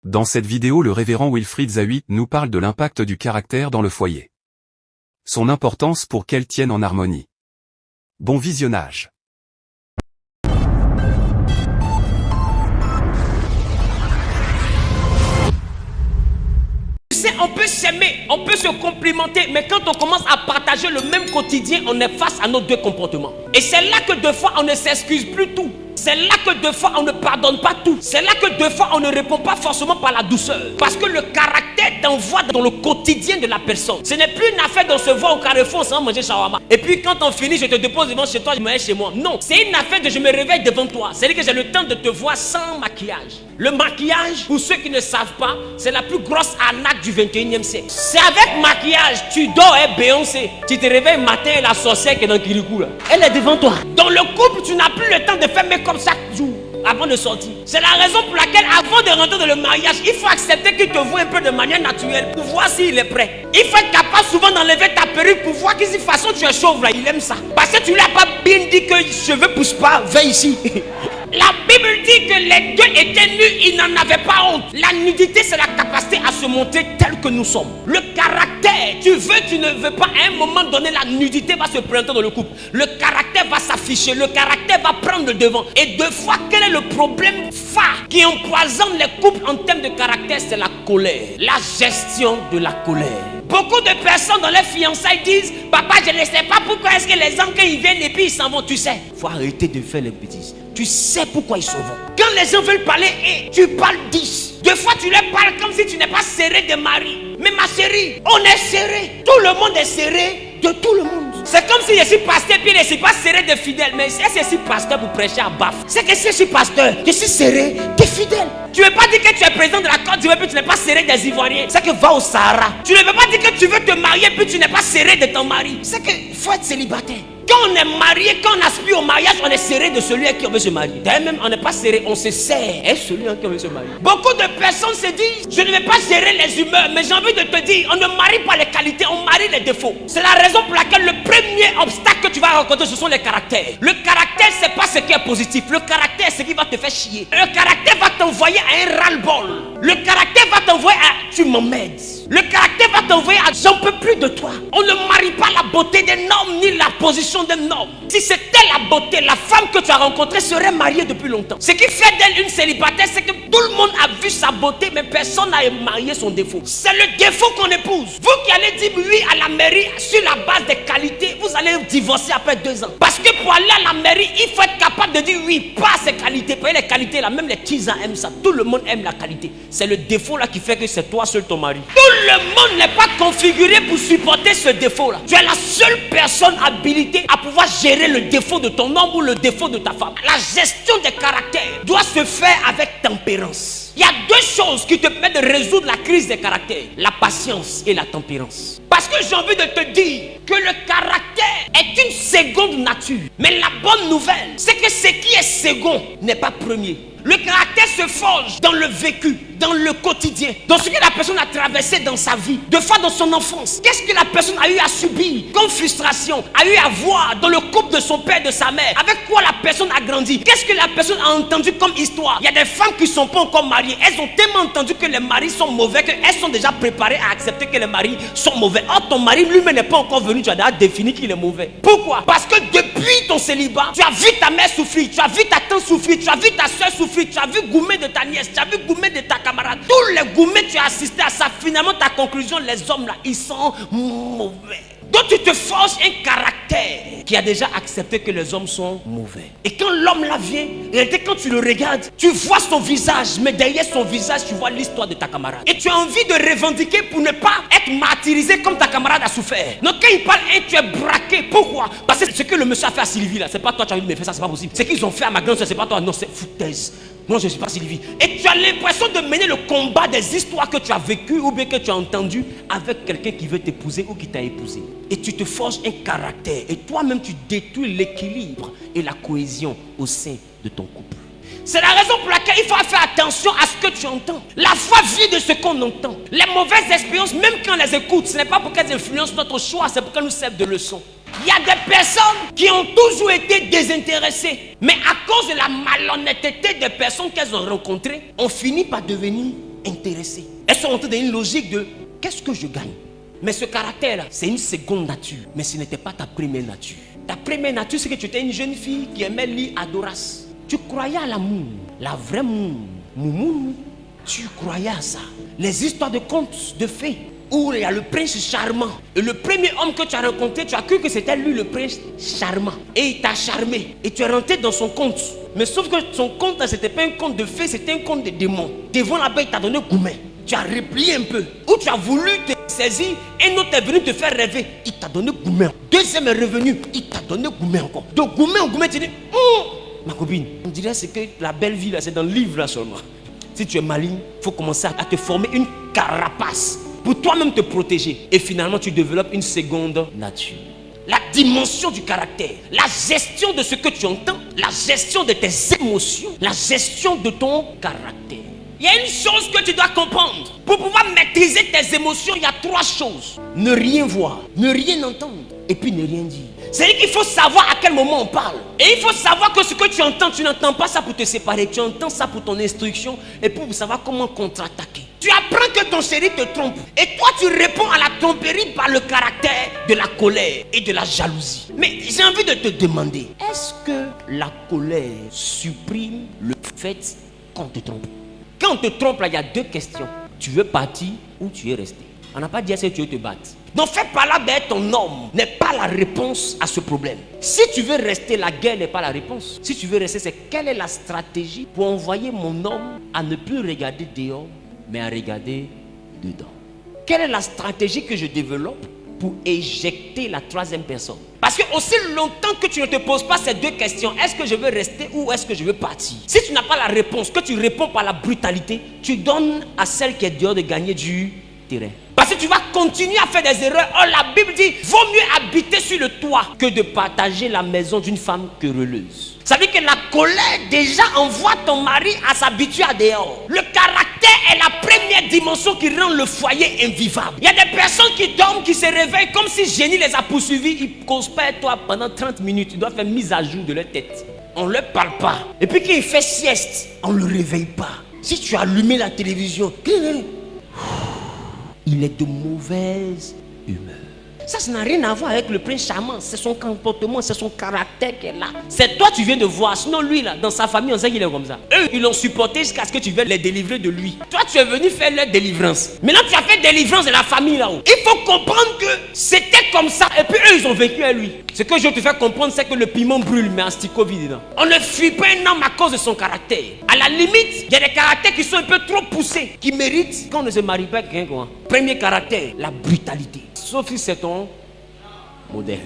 Dans cette vidéo, le révérend Wilfried Zahui nous parle de l'impact du caractère dans le foyer. Son importance pour qu'elle tienne en harmonie. Bon visionnage. On peut s'aimer, on peut se complimenter, mais quand on commence à partager le même quotidien, on est face à nos deux comportements. Et c'est là que deux fois on ne s'excuse plus tout. C'est là que deux fois on ne pardonne pas tout. C'est là que deux fois on ne répond pas forcément par la douceur. Parce que le caractère t'envoie dans le quotidien de la personne. Ce n'est plus une affaire de se voir au carrefour sans manger shawarma. Et puis quand on finit, je te dépose devant chez toi, je me mets chez moi. Non, c'est une affaire de je me réveille devant toi. C'est-à-dire que j'ai le temps de te voir sans maquillage. Le maquillage, pour ceux qui ne savent pas, c'est la plus grosse arnaque du 21e siècle. C'est avec maquillage, tu dors et Beyoncé. Tu te réveilles matin et la sorcière qui est dans Kirikou là, elle est devant toi. Dans le couple, tu n'as plus le temps de faire make-up chaque jour avant de sortir. C'est la raison pour laquelle avant de rentrer dans le mariage, il faut accepter qu'il te voit un peu de manière naturelle pour voir s'il est prêt. Il faut être capable souvent d'enlever ta perruque pour voir que de toute façon tu es chauve là, il aime ça. Parce que tu lui as pas bien dit que les cheveux ne poussent pas, viens ici. La Bible dit que les deux étaient nus, ils n'en avaient pas honte. La nudité, c'est la capacité à se montrer tel que nous sommes. Le caractère, tu veux, tu ne veux pas, à un moment donné, la nudité va se présenter dans le couple. Le caractère va s'afficher, le caractère va prendre le devant. Et deux fois, quel est le problème phare qui empoisonne les couples en termes de caractère? C'est la colère, la gestion de la colère. Beaucoup de personnes dans les fiançailles disent: papa, je ne sais pas pourquoi est-ce que les gens quand ils viennent et puis ils s'en vont. Tu sais, il faut arrêter de faire les bêtises. Tu sais pourquoi ils s'en vont. Quand les gens veulent parler, tu parles 10. Deux fois tu leur parles comme si tu n'es pas serré de mari. Mais ma chérie, on est serré. Tout le monde est serré de tout le monde. C'est comme si je suis pasteur puis je ne suis pas serré de fidèles. Mais si je suis pasteur pour prêcher à baf, c'est que si je suis pasteur, je suis serré de fidèles. Tu ne veux pas dire que tu es président de la Côte d'Ivoire puis tu n'es pas serré des Ivoiriens. C'est que va au Sahara. Tu ne veux pas dire que tu veux te marier puis tu n'es pas serré de ton mari. C'est que faut être célibataire. Quand on est marié, quand on aspire au mariage, on est serré de celui à qui on veut se marier. D'ailleurs même, on n'est pas serré, on se serre et celui à qui on veut se marier. Beaucoup de personnes se disent: je ne vais pas gérer les humeurs, mais j'ai envie de te dire, on ne marie pas les qualités, on marie les défauts. C'est la raison pour laquelle le premier obstacle que tu vas rencontrer, ce sont les caractères. Le caractère, c'est pas ce qui est positif. Le caractère, c'est ce qui va te faire chier. Le caractère va t'envoyer à un ras-le-bol. Le caractère va t'envoyer à tu m'emmèdes. Le caractère va t'envoyer à j'en peux plus de toi. On ne marie pas la beauté d'un homme ni la position d'un homme. Si c'était la beauté, la femme que tu as rencontrée serait mariée depuis longtemps. Ce qui fait d'elle une célibataire, c'est que tout le monde a vu sa beauté, mais personne n'a marié son défaut. C'est le défaut qu'on épouse. Vous qui allez dire oui à la mairie sur la base des qualités, vous allez divorcer après 2 ans. Parce que pour aller à la mairie, il faut être capable de dire oui, pas ses qualités. Parce que les qualités là, même les tisans aiment ça. Tout le monde aime la qualité. C'est le défaut là qui fait que c'est toi seul ton mari. Tout le monde n'est pas configuré pour supporter ce défaut là. Tu es la seule personne habilitée à pouvoir gérer le défaut de ton homme ou le défaut de ta femme. La gestion des caractères doit se faire avec tempérance. Il y a 2 choses qui te permettent de résoudre la crise des caractères: la patience et la tempérance. Parce que j'ai envie de te dire que le caractère est une seconde nature. Mais la bonne nouvelle, c'est que ce qui est second n'est pas premier. Le caractère se forge dans le vécu, dans le quotidien, dans ce que la personne a traversé dans sa vie, deux fois dans son enfance. Qu'est-ce que la personne a eu à subir comme frustration, a eu à voir dans le couple de son père et de sa mère? Avec quoi la personne a grandi? Qu'est-ce que la personne a entendu comme histoire? Il y a des femmes qui ne sont pas encore mariées. Elles ont tellement entendu que les maris sont mauvais qu'elles sont déjà préparées à accepter que les maris sont mauvais. Or, ton mari lui-même n'est pas encore venu, tu as déjà défini qu'il est mauvais. Pourquoi? Parce que depuis ton célibat, tu as vu ta mère souffrir, tu as vu ta tante souffrir, tu as vu ta soeur souffrir, tu as vu gourmet de ta nièce, tu as vu gourmet de ta camarade. Tous les gourmets, tu as assisté à ça. Finalement, ta conclusion, les hommes là, ils sont mauvais. Donc tu te forges un caractère qui a déjà accepté que les hommes sont mauvais. Et quand l'homme là vient, quand tu le regardes, tu vois son visage, mais derrière son visage, tu vois l'histoire de ta camarade. Et tu as envie de revendiquer pour ne pas être martyrisé comme ta camarade a souffert. Donc quand il parle, tu es braqué. Pourquoi? Parce que ce que le monsieur a fait à Sylvie là, c'est pas toi qui as envie de me faire ça, c'est pas possible. Ce qu'ils ont fait à ma grande soeur, c'est pas toi, non, c'est foutaise. Non, je ne suis pas Sylvie. Et tu as l'impression de mener le combat des histoires que tu as vécues ou bien que tu as entendues avec quelqu'un qui veut t'épouser ou qui t'a épousé. Et tu te forges un caractère. Et toi-même, tu détruis l'équilibre et la cohésion au sein de ton couple. C'est la raison pour laquelle il faut faire attention à ce que tu entends. La foi vient de ce qu'on entend. Les mauvaises expériences, même quand on les écoute, ce n'est pas pour qu'elles influencent notre choix, c'est pour qu'elles nous servent de leçon. Il y a des personnes qui ont toujours été désintéressées, mais à cause de la malhonnêteté des personnes qu'elles ont rencontrées, on finit par devenir intéressées. Elles sont rentrées dans une logique de qu'est-ce que je gagne? Mais ce caractère-là, c'est une seconde nature. Mais ce n'était pas ta première nature. Ta première nature, c'est que tu étais une jeune fille qui aimait lire Adoras. Tu croyais à l'amour, la vraie moumoune. Tu croyais à ça. Les histoires de contes, de fées, où il y a le prince charmant. Et le premier homme que tu as rencontré, tu as cru que c'était lui le prince charmant. Et il t'a charmé. Et tu es rentré dans son conte. Mais sauf que son conte, c'était pas un conte de fées, c'était un conte de démons. Devant là-bas, il t'a donné gourmet. Tu as replié un peu. Ou tu as voulu te saisir. Un autre est venu te faire rêver. Il t'a donné gourmet. Deuxième est revenu. Il t'a donné gourmet encore. Donc gourmet, tu dis, ma copine, on dirait c'est que la belle vie là, c'est dans le livre là seulement. Si tu es maligne, il faut commencer à te former une carapace pour toi-même te protéger. Et finalement, tu développes une seconde nature. La dimension du caractère, la gestion de ce que tu entends, la gestion de tes émotions, la gestion de ton caractère. Il y a une chose que tu dois comprendre. Pour pouvoir maîtriser tes émotions, il y a 3 choses. Ne rien voir, ne rien entendre et puis ne rien dire. C'est-à-dire qu'il faut savoir à quel moment on parle. Et il faut savoir que ce que tu entends, tu n'entends pas ça pour te séparer. Tu entends ça pour ton instruction et pour savoir comment contre-attaquer. Tu apprends que ton chéri te trompe. Et toi, tu réponds à la tromperie par le caractère de la colère et de la jalousie. Mais j'ai envie de te demander, est-ce que la colère supprime le fait qu'on te trompe? Quand on te trompe, là, il y a 2 questions. Tu veux partir ou tu es resté? On n'a pas dit si tu veux te battre. Donc fais pas là d'être ton homme n'est pas la réponse à ce problème. Si tu veux rester, la guerre n'est pas la réponse. Si tu veux rester, c'est quelle est la stratégie pour envoyer mon homme à ne plus regarder dehors, mais à regarder dedans. Quelle est la stratégie que je développe pour éjecter la 3e personne? Parce que aussi longtemps que tu ne te poses pas ces 2 questions, est-ce que je veux rester ou est-ce que je veux partir? Si tu n'as pas la réponse, que tu réponds par la brutalité, tu donnes à celle qui est dehors de gagner du terrain. Parce que tu vas continuer à faire des erreurs. Or la Bible dit, vaut mieux habiter sur le toit que de partager la maison d'une femme querelleuse. Ça veut dire que la colère déjà envoie ton mari à s'habituer à dehors. Le caractère est la première dimension qui rend le foyer invivable. Il y a des personnes qui dorment, qui se réveillent comme si génie les a poursuivis. Ils conspirent toi pendant 30 minutes. Ils doivent faire mise à jour de leur tête. On ne leur parle pas. Et puis quand il fait sieste, on ne le réveille pas. Si tu as allumé la télévision, il est de mauvaise humeur. Ça n'a rien à voir avec le prince charmant. C'est son comportement, c'est son caractère qui est là. C'est toi tu viens de voir. Sinon lui là, dans sa famille, on sait qu'il est comme ça. Eux, ils l'ont supporté jusqu'à ce que tu veuilles les délivrer de lui. Toi, tu es venu faire leur délivrance. Maintenant, tu as fait délivrance de la famille là-haut. Il faut comprendre que c'était comme ça. Et puis eux, ils ont vécu à lui. Ce que je te fais comprendre, c'est que le piment brûle, mais asticot vide dedans. On ne fuit pas un homme à cause de son caractère. À la limite, il y a des caractères qui sont un peu trop poussés, qui méritent qu'on ne se marie pas avec quelqu'un. Premier caractère, la brutalité. Sauf si c'est ton modèle.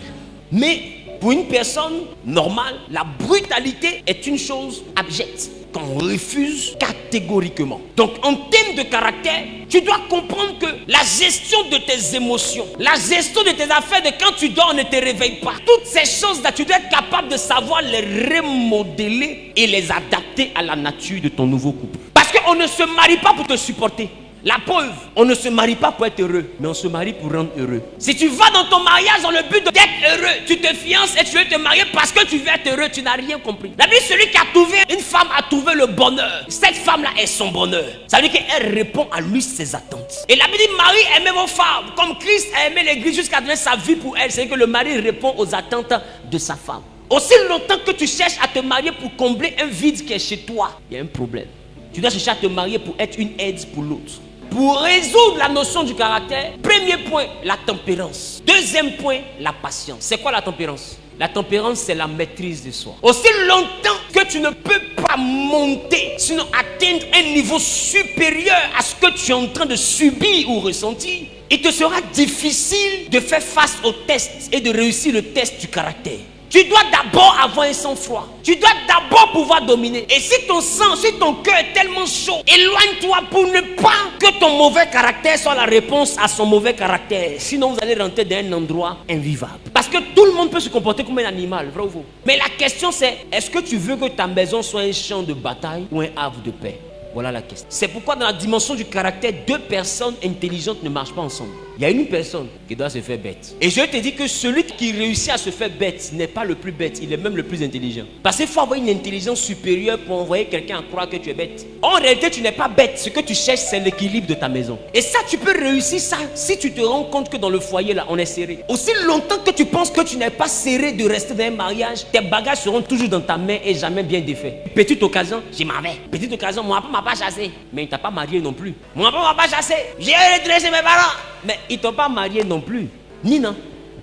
Mais pour une personne normale, la brutalité est une chose abjecte qu'on refuse catégoriquement. Donc en termes de caractère, tu dois comprendre que la gestion de tes émotions, la gestion de tes affaires, de quand tu dors, on ne te réveille pas. Toutes ces choses-là, tu dois être capable de savoir les remodeler et les adapter à la nature de ton nouveau couple. Parce qu'on ne se marie pas pour te supporter. La preuve, on ne se marie pas pour être heureux, mais on se marie pour rendre heureux. Si tu vas dans ton mariage dans le but d'être heureux, tu te fiances et tu veux te marier parce que tu veux être heureux, tu n'as rien compris. La Bible, celui qui a trouvé une femme a trouvé le bonheur. Cette femme-là est son bonheur. Ça veut dire qu'elle répond à lui ses attentes. Et la Bible dit, Marie, aimez vos femmes, comme Christ a aimé l'église jusqu'à donner sa vie pour elle. C'est que le mari répond aux attentes de sa femme. Aussi longtemps que tu cherches à te marier pour combler un vide qui est chez toi, il y a un problème. Tu dois chercher à te marier pour être une aide pour l'autre. Pour résoudre la notion du caractère, premier point, la tempérance. Deuxième point, la patience. C'est quoi la tempérance? La tempérance, c'est la maîtrise de soi. Aussi longtemps que tu ne peux pas monter, sinon atteindre un niveau supérieur à ce que tu es en train de subir ou ressentir, il te sera difficile de faire face au test et de réussir le test du caractère. Tu dois d'abord avoir un sang-froid. Tu dois d'abord pouvoir dominer. Et si ton sang, si ton cœur est tellement chaud, éloigne-toi pour ne pas que ton mauvais caractère soit la réponse à son mauvais caractère. Sinon, vous allez rentrer dans un endroit invivable. Parce que tout le monde peut se comporter comme un animal, vrai ou faux? Mais la question c'est, est-ce que tu veux que ta maison soit un champ de bataille ou un havre de paix? Voilà la question. C'est pourquoi dans la dimension du caractère, 2 personnes intelligentes ne marchent pas ensemble. Il y a une personne qui doit se faire bête. Et je te dis que celui qui réussit à se faire bête n'est pas le plus bête, il est même le plus intelligent. Parce qu'il faut avoir une intelligence supérieure pour envoyer quelqu'un à croire que tu es bête. En réalité, tu n'es pas bête. Ce que tu cherches, c'est l'équilibre de ta maison. Et ça, tu peux réussir ça si tu te rends compte que dans le foyer, là, on est serré. Aussi longtemps que tu penses que tu n'es pas serré de rester dans un mariage, tes bagages seront toujours dans ta main et jamais bien défaits. Petite occasion, je m'en vais. Petite occasion, mon papa m'a pas chassé. Mais il t'a pas marié non plus. Mon papa m'a pas chassé. J'ai redressé mes parents. Mais ils t'ont pas marié non plus. Nina,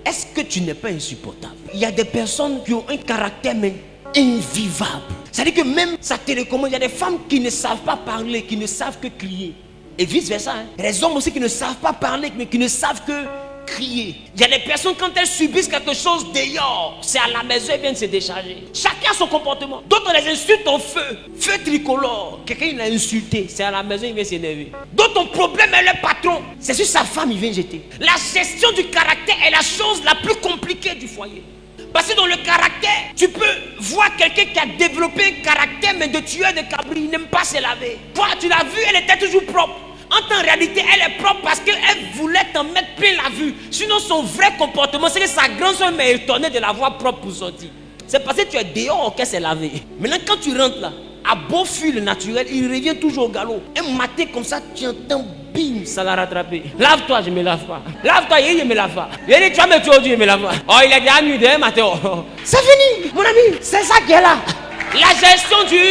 est-ce que tu n'es pas insupportable? Il y a des personnes qui ont un caractère mais invivable. C'est-à-dire que même ça télécommande, il y a des femmes qui ne savent pas parler, qui ne savent que crier. Et vice versa. Hein. Il y a des hommes aussi qui ne savent pas parler, mais qui ne savent que crier. Il y a des personnes quand elles subissent quelque chose dehors, c'est à la maison elles viennent se décharger. Chacun a son comportement. D'autres les insultent en feu. Feu tricolore. Quelqu'un il l'a insulté, c'est à la maison il vient s'énerver. D'autres ton problème est le patron. C'est sur sa femme il vient jeter. La gestion du caractère est la chose la plus compliquée du foyer. Parce que dans le caractère, tu peux voir quelqu'un qui a développé un caractère mais de tueur de cabri, il n'aime pas se laver. Toi tu l'as vu, elle était toujours propre. En réalité, elle est propre parce qu'elle voulait t'en mettre plein la vue. Sinon, son vrai comportement, c'est que sa grand-soeur m'a étonné de la voir propre pour sortir. C'est parce que tu es dehors qu'elle s'est lavée. Maintenant, quand tu rentres là, à beau fil naturel, il revient toujours au galop. Un matin comme ça, tu entends, bim, ça l'a rattrapé. Lave-toi, je ne me lave pas. Lave-toi, je ne me lave pas. Il dit, tu vas me tuer aujourd'hui, je ne me lave pas. Oh, il est déjà nuit demain matin. Oh. C'est fini, mon ami. C'est ça qui est là. La gestion du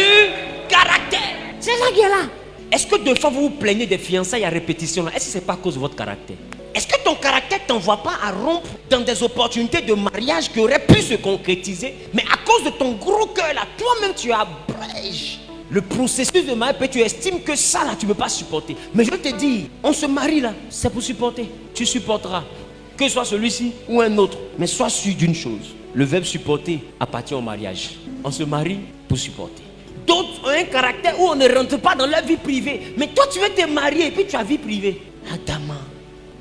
caractère. C'est ça qui est là. Est-ce que deux fois vous vous plaignez des fiançailles à répétition là? Est-ce que ce n'est pas à cause de votre caractère? Est-ce que ton caractère ne t'envoie pas à rompre dans des opportunités de mariage qui auraient pu se concrétiser? Mais à cause de ton gros cœur là, toi-même tu abrèges le processus de mariage et tu estimes que ça là tu ne peux pas supporter. Mais je te dis, on se marie là, c'est pour supporter. Tu supporteras, que ce soit celui-ci ou un autre. Mais sois sûr d'une chose, le verbe supporter appartient au mariage. On se marie pour supporter. D'autres ont un caractère où on ne rentre pas dans leur vie privée. Mais toi, tu veux te marier et puis tu as vie privée. Adama,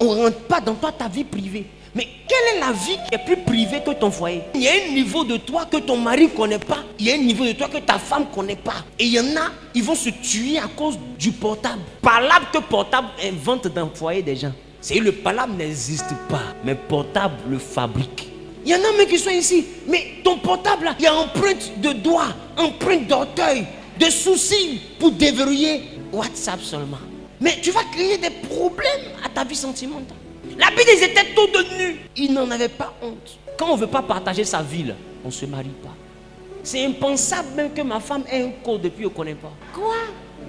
on ne rentre pas dans toi ta vie privée. Mais quelle est la vie qui est plus privée que ton foyer? Il y a un niveau de toi que ton mari ne connaît pas. Il y a un niveau de toi que ta femme ne connaît pas. Et il y en a, ils vont se tuer à cause du portable. Parlable que portable invente dans le foyer des gens. C'est le parlable n'existe pas. Mais portable le fabrique. Il y en a même qui sont ici. Mais ton portable là, il y a empreinte de doigts, empreinte d'orteil, de sourcils pour déverrouiller WhatsApp seulement. Mais tu vas créer des problèmes à ta vie sentimentale. La Bible, ils étaient tous de nus. Ils n'en avaient pas honte. Quand on ne veut pas partager sa vie, là, on ne se marie pas. C'est impensable même que ma femme ait un code et puis on ne connaît pas. Quoi?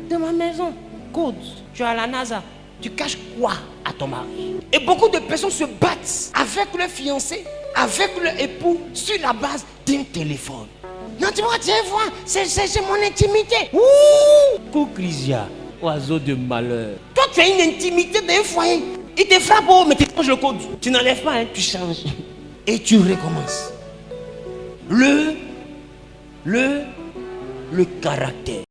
De ma maison? Code. Tu es à la NASA. Tu caches quoi à ton mari? Et beaucoup de personnes se battent avec leur fiancé, avec leur époux, sur la base d'un téléphone. Non, tu vois, tiens, voir, c'est mon intimité. Ouh! Coucrisia, oiseau de malheur. Toi, tu as une intimité dans un foyer. Il te frappe, oh, mais tu changes le code. Tu n'enlèves pas, hein, tu changes. Et tu recommences. Le caractère.